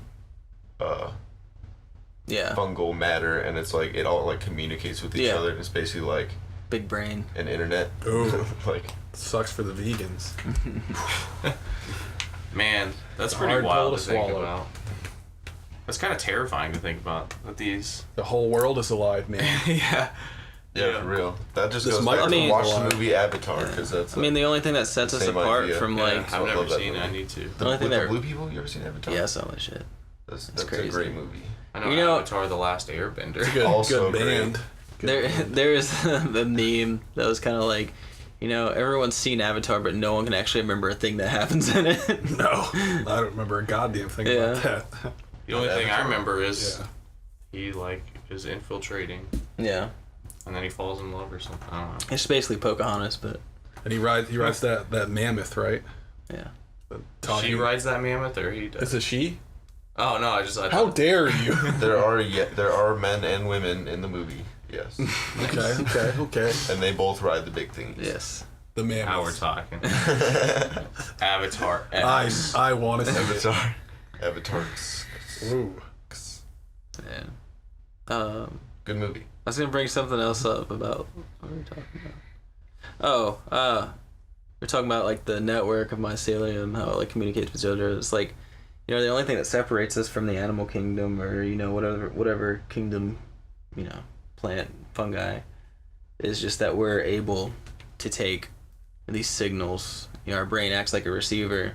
fungal matter, and it's like it all like communicates with each other, and it's basically like big brain, an internet. Ooh. Like sucks for the vegans. Man, that's pretty wild to think about. That's kind of terrifying to think about. That the whole world is alive, man. Yeah, for real. That just goes back to watch the movie Avatar, because that's. I mean, the only thing that sets us apart from like. I've never seen it. I need to. The only thing the blue people. You ever seen Avatar? Yeah, I saw that shit. That's crazy. A great movie. I know Avatar: The Last Airbender. It's a good band. There's the meme that was kind of like, everyone's seen Avatar, but no one can actually remember a thing that happens in it. No, I don't remember a goddamn thing about that. The only thing I remember is he is infiltrating. Yeah. And then he falls in love or something. I don't know. It's basically Pocahontas, but. And he rides that mammoth, right? Yeah. She rides that mammoth, or he does? It's a she. Oh no! How dare you? There are men and women in the movie. Yes. Okay. And they both ride the big things. Yes. The mammoth. Now we're talking. Avatar. I want to see Avatar. Avatar. Ooh. Yeah. Good movie. I was gonna bring something else up about what were we talking about? We're talking about like the network of mycelium, how it like communicates with each other. It's like, the only thing that separates us from the animal kingdom, or whatever kingdom, plant, fungi, is just that we're able to take these signals. Our brain acts like a receiver,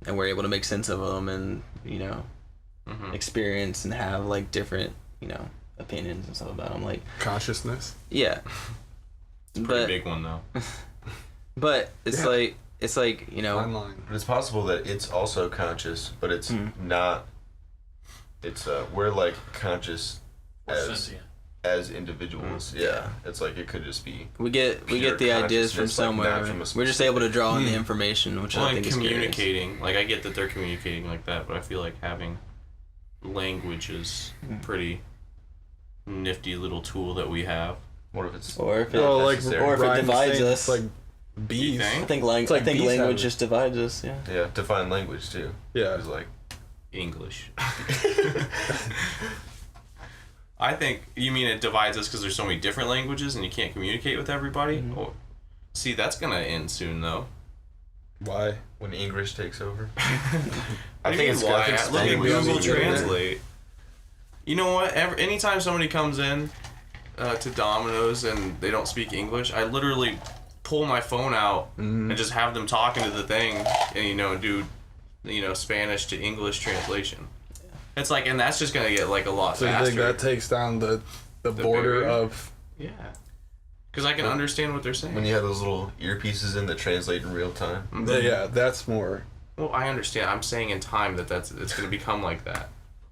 and we're able to make sense of them, and experience and have like different opinions and stuff about them, like consciousness. Yeah. It's a pretty big one though. But it's like But it's possible that it's also conscious, but it's not. It's we're like conscious as individuals. Yeah, it's like it could just be. We get the ideas from somewhere. We're just able to draw on the information, which I think is communicating. Like I get that they're communicating like that, but I feel like having language is pretty nifty little tool that we have. What if it's or if it divides us like bees? I think language just divides us. Yeah, define language too. Yeah, it's like English. I think you mean it divides us because there's so many different languages and you can't communicate with everybody. Oh, see, that's gonna end soon though. Why? When English takes over? I think it's why. Look at Google Translate. You know what? Anytime somebody comes in to Domino's and they don't speak English, I literally pull my phone out and just have them talking to the thing and do Spanish to English translation. It's like, and that's just gonna get like a lot faster. So you think that takes down the border barrier? of because I can understand what they're saying. When you have those little earpieces in that translate in real time. Yeah, that's more. Well, I understand. I'm saying in time it's gonna become like that.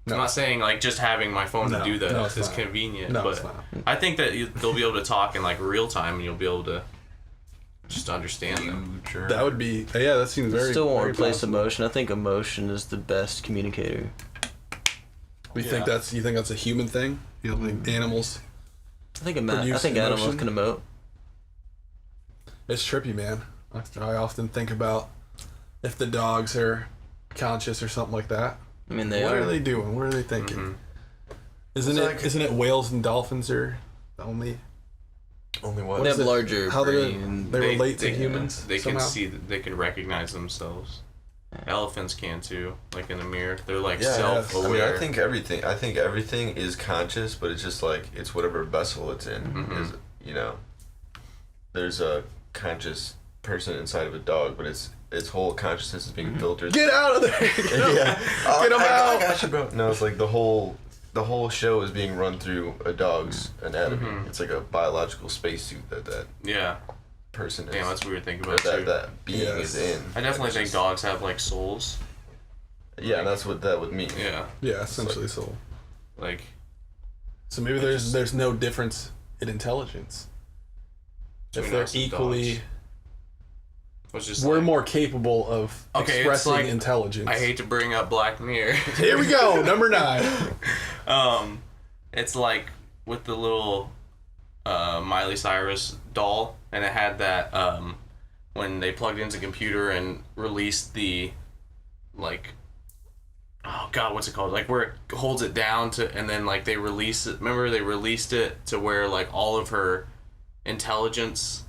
I'm not saying like just having my phone to do that is convenient, but I think that they'll be able to talk in like real time and you'll be able to just understand them. That would be that seems very. Still won't replace possible. emotion. I think emotion is the best communicator. You think that's a human thing? You don't think animals? I think animals can emote. It's trippy, man. I often think about if the dogs are conscious or something like that. I mean, what are they doing? What are they thinking? Isn't it whales and dolphins are the only what? They have larger. How brain. they relate to humans? They somehow? can see. They can recognize themselves. Elephants can too, like in a mirror. They're like self-aware. I mean, I think everything is conscious, but it's just like it's whatever vessel it's in. Is there's a conscious person inside of a dog, but its whole consciousness is being filtered. Get out of there! Get him out! I got you, bro. No, it's like the whole show is being run through a dog's anatomy. It's like a biological spacesuit that person is. Damn, that's weird to think about too. That being is in. I definitely think dogs have like souls. Yeah, that's what that would mean. Yeah, essentially soul. Like, so maybe there's no difference in intelligence. If they're equally, we're more capable of expressing intelligence. I hate to bring up Black Mirror. Here we go, number 9. It's like with the little Miley Cyrus doll, and it had that when they plugged into the computer and released the like, oh god, what's it called? Like where it holds it down to, and then like they release it. Remember they released it to where like all of her intelligence,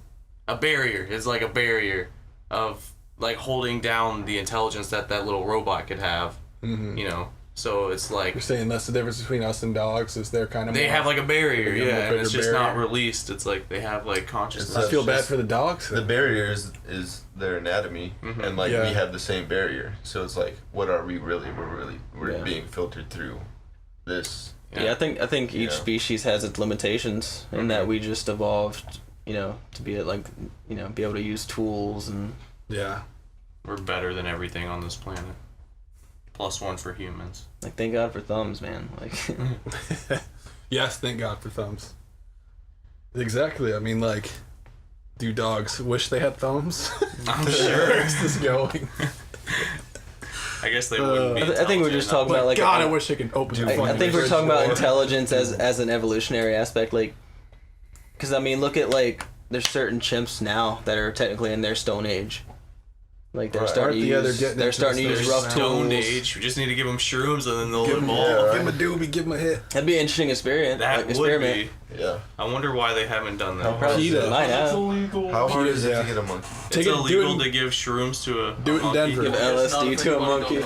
a barrier. It's like a barrier of like holding down the intelligence that little robot could have. Mm-hmm. You know. So it's like you're saying that's the difference between us and dogs is they're kind of they have like a barrier, yeah, and it's just barrier. not released. It's like they have like consciousness. I feel bad for the dogs. The barrier is their anatomy, and like we have the same barrier. So it's like, what are we really? We're being filtered through this. Yeah, I think each species has its limitations, in that we just evolved, to be like, be able to use tools and. Yeah. We're better than everything on this planet. +1 for humans. Like, thank God for thumbs, man. Like. Yes, thank God for thumbs. Exactly. I mean, like, do dogs wish they had thumbs? I'm sure. Where's this going? I guess they wouldn't be. I think we're just talking about like. God, I wish I could open. I think we're talking about intelligence as an evolutionary aspect, like, because I mean, look at like there's certain chimps now that are technically in their Stone Age. Like they're starting to use rough Stone tools. Age. We just need to give them shrooms and then they'll evolve. Give them a doobie, give them a hit. That'd be an interesting experiment. That would be. Yeah. I wonder why they haven't done that. How hard is it to get a monkey? It's illegal to give shrooms to a do it in Denver. Give LSD to a monkey.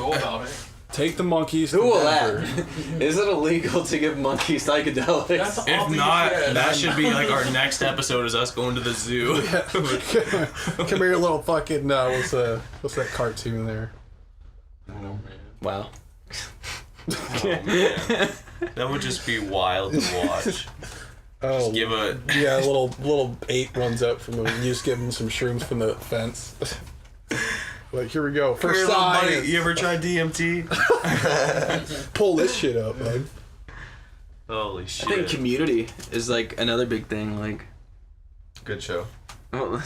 Take the monkeys. Who will that? Is it illegal to give monkeys psychedelics? If not, that should be like our next episode is us going to the zoo. Come here, little fucking. What's that cartoon there? Wow. Oh, man. That would just be wild to watch. Oh, just give a little ape runs up from the. You just give him some shrooms from the fence. Like, here we go. First science. You ever tried DMT? Pull this shit up, man. Holy shit. I think Community is like another big thing. Like, good show. Well,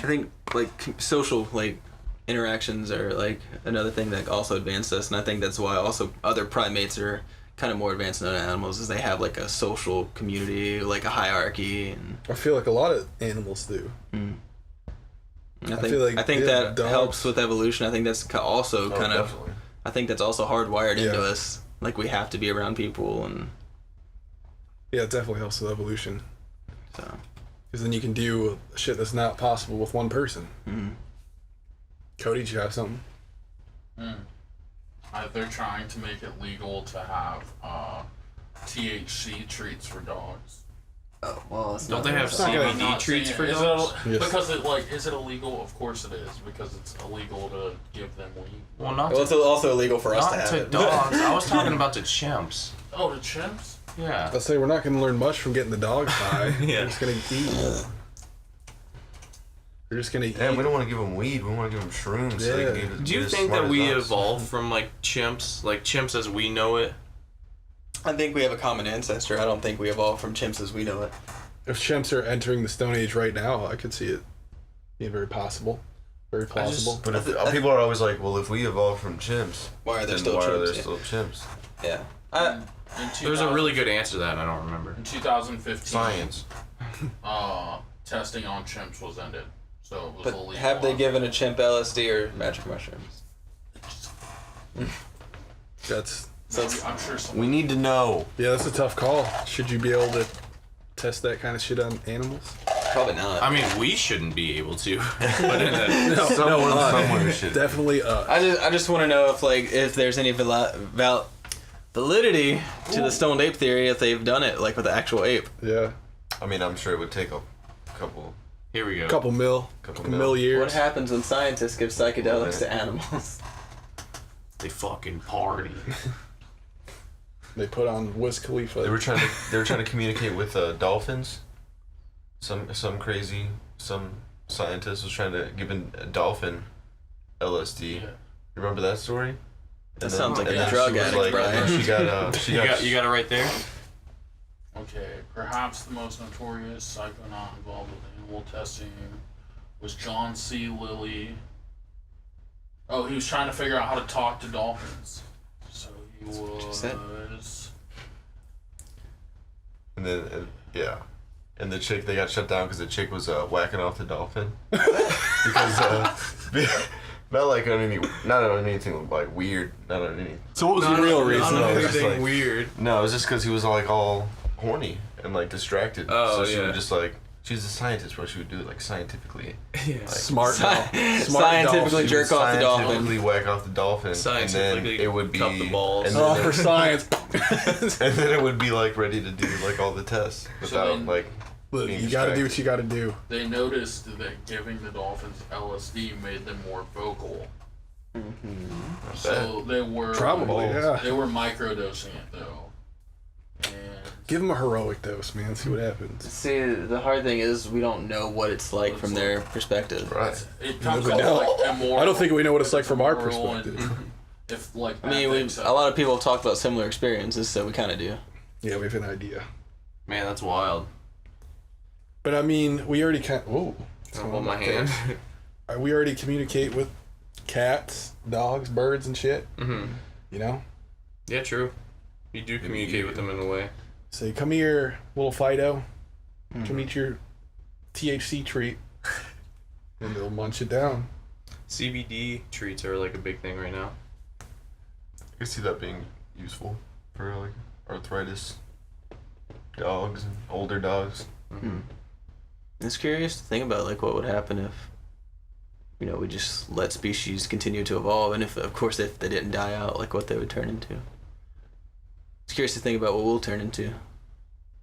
I think like social like interactions are like another thing that also advanced us, and I think that's why also other primates are kind of more advanced than animals, is they have like a social community, like a hierarchy. And I feel like a lot of animals do. I think that helps with evolution. I think that's also definitely. I think that's also hardwired into us. Like, we have to be around people, and yeah, it definitely helps with evolution. So, because then you can do shit that's not possible with one person. Mm-hmm. Cody, did you have something? They're trying to make it legal to have THC treats for dogs. oh well, Don't they have CBD treats for dogs? Because is it illegal? Of course it is, because it's illegal to give them weed. Well, not it's also illegal for us to have it. dogs. I was talking about the chimps. Oh, the chimps? Yeah. I'll say we're not going to learn much from getting the dogs high. Yeah. We're just going to eat. We're just going to eat. Yeah, we don't want to give them weed. We want to give them shrooms. So they can Do you think that we evolved from like chimps as we know it? I think we have a common ancestor. I don't think we evolved from chimps as we know it. If chimps are entering the Stone Age right now, I could see it being very possible. Very plausible. But people are always like, well, if we evolved from chimps, why are there then still why chimps? are there still chimps? Yeah. There's a really good answer to that, and I don't remember. In 2015, Science. testing on chimps was ended. So it was But illegal. have they given a chimp LSD or magic mushrooms? That's I'm sure someone. We need to know. Yeah, that's a tough call. Should you be able to test that kind of shit on animals? Probably not. I mean, we shouldn't be able to. But in a, Someone should. Definitely I just want to know if there's any validity to the stoned ape theory, if they've done it like with the actual ape. Yeah. I mean, I'm sure it would take a couple. here we go. Couple mil years. What happens when scientists give psychedelics to animals? They fucking party. They put on Wiz Khalifa. They were trying to communicate with dolphins. Some scientist was trying to give a dolphin LSD. Yeah. Remember that story? That sounds like a drug addict, Brian. She got You got it right there. Okay, perhaps the most notorious psychonaut involved with animal testing was John C. Lilly. Oh, he was trying to figure out how to talk to dolphins. So he was. And then, yeah. and the chick, they got shut down because the chick was whacking off the dolphin. Because not like on anything like weird, not on anything. So what was the real reason? Not No, it was just, anything like- weird. No, it was just because he was like all horny and like distracted. Oh, so she yeah. would just like, she's a scientist, but she would do it like scientifically. Yeah. Like, Smart. Scientifically jerk off the dolphin. Scientifically whack off the dolphin. And then Scientifically it would be cup the balls. And Oh, then, for science. and then it would be like ready to do like all the tests without then- like. Look, being you gotta do distracted. what you gotta do. They noticed that giving the dolphins LSD made them more vocal. So they were Probably, yeah. They were microdosing it though. And Give them a heroic dose, man. See what happens. See, the hard thing is we don't know what it's like from their perspective. Right. it comes We off don't. like immoral. I don't think we know what it's like from our immoral and perspective. If like I mean, a lot of people have talked about similar experiences, so we kind of do. Yeah, we have an idea. Man, that's wild. But I mean, we already can't. Whoa. I hold my hand. We already communicate with cats, dogs, birds, and shit. Mm-hmm. You know? Yeah, true. You do communicate with them in a way. Say, come here, little Fido. Come eat your THC treat. And they'll munch it down. CBD treats are like a big thing right now. I can see that being useful for like arthritis dogs and older dogs. Mm-hmm. It's curious to think about like what would happen if, you know, we just let species continue to evolve, and if, of course, if they didn't die out, like what they would turn into. It's curious to think about what we'll turn into.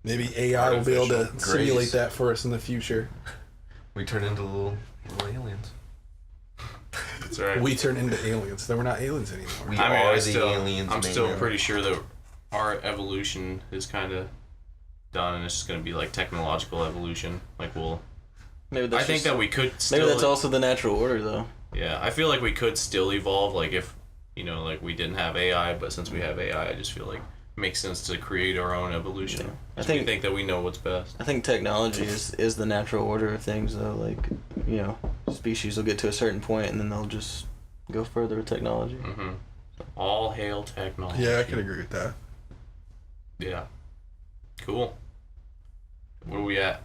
Maybe AI will be able to Artificial simulate grays. that for us in the future. We turn into little aliens. That's right. We turn into aliens. Then we're not aliens anymore. We I mean, are I the still, aliens. I'm man. still pretty sure that our evolution is kind of done, and it's just going to be like technological evolution. Like Maybe that's I think just- that we could still. Maybe that's also the natural order, though. Yeah, I feel like we could still evolve. Like if, you know, like we didn't have AI, but since we have AI, I just feel like it makes sense to create our own evolution. Yeah. I 'Cause think- we think that we know what's best. I think technology is the natural order of things, though. Like, you know, species will get to a certain point, and then they'll just go further with technology. Mm-hmm. All hail technology. Yeah, I can agree with that. Yeah. Cool. Where are we at?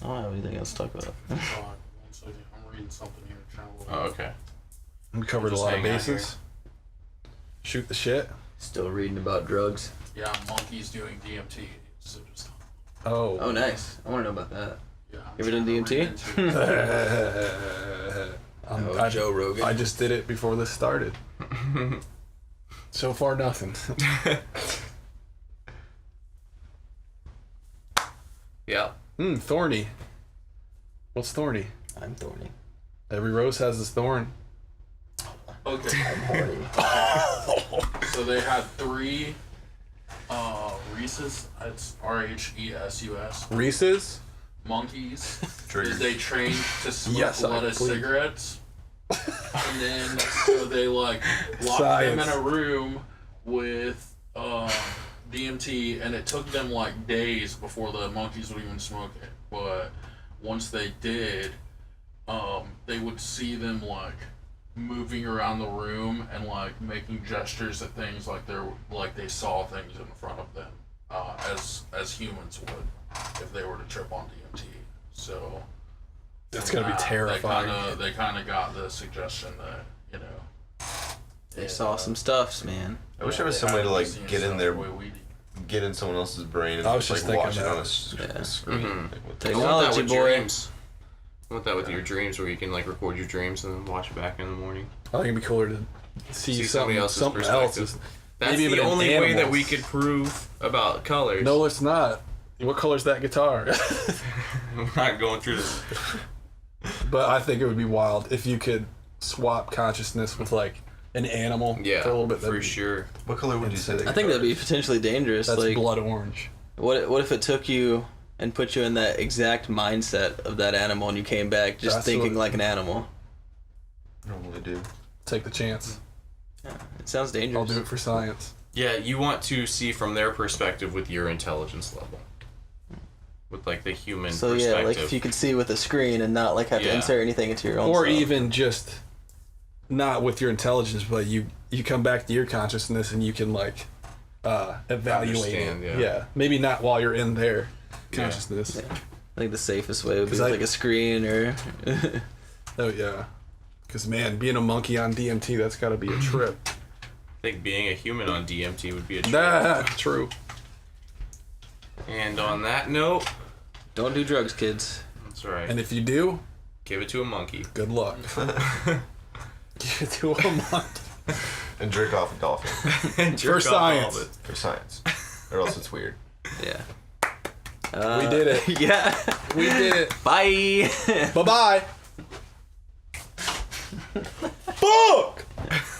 I don't have anything else to talk about. One second, I'm reading something here. Oh, okay. We covered a Just lot of hang out bases. Shoot the shit. Still reading about drugs. Yeah, monkeys doing DMT. So just Oh. Oh, nice. I want to know about that. yeah. You ever done DMT? Oh, Joe Rogan. I just did it before this started. So far, nothing. Yeah. Thorny. What's thorny? I'm thorny. Every rose has its thorn. Okay. So they had 3 Rhesus. It's RHESUS. Reese's? Monkeys. Triggers. They trained to smoke Yes, I lettuce plead. cigarettes. And then so they like locked them in Science. a room with DMT, and it took them like days before the monkeys would even smoke it. But once they did, they would see them like moving around the room and like making gestures at things like they saw things in front of them, as humans would if they were to trip on DMT. So That's gonna be terrifying. They kind of got the suggestion that, you know, They saw some stuffs, man. I wish there was they some way to haven't like seen get in stuff there, the way we do. get in someone else's brain and I was just just like thinking watch it on a Yeah. screen. Mhm. Like, what the- I want that Technology, with boy. dreams. I want that with your dreams, where you can like record your dreams and then watch it back in the morning. I think it'd be cooler to see somebody else's something perspective. else. That's Maybe the even only way that animals. we could prove about colors. No, it's not. What color's that guitar? I'm not going through this. But I think it would be wild if you could swap consciousness with like an animal Yeah, for a little bit. for sure. What color would you say? Insane. that I think that'd be guitar is? potentially dangerous. That's like, blood orange. what if it took you and put you in that exact mindset of that animal, and you came back just That's thinking what- like an animal? Normally do. Take the chance. Yeah, it sounds dangerous. I'll do it for science. Yeah, you want to see from their perspective with your intelligence level. With like the human So perspective. yeah, like if you could see with a screen and not like have to Yeah. insert anything into your own Or self. even just not with your intelligence, but you come back to your consciousness and you can like evaluate it. Understand, yeah. Maybe not while you're in there, consciousness. Yeah. I think the safest way would be 'Cause like a screen or. Oh yeah, because man, being a monkey on DMT, that's got to be a trip. I think being a human on DMT would be a trip. Nah, true. And on that note, don't do drugs, kids. That's right. And if you do, give it to a monkey. good luck. Give it to a monkey. And jerk off a dolphin. For science. For science. Or else it's weird. Yeah. We did it. Yeah. We did it. Bye. Bye-bye.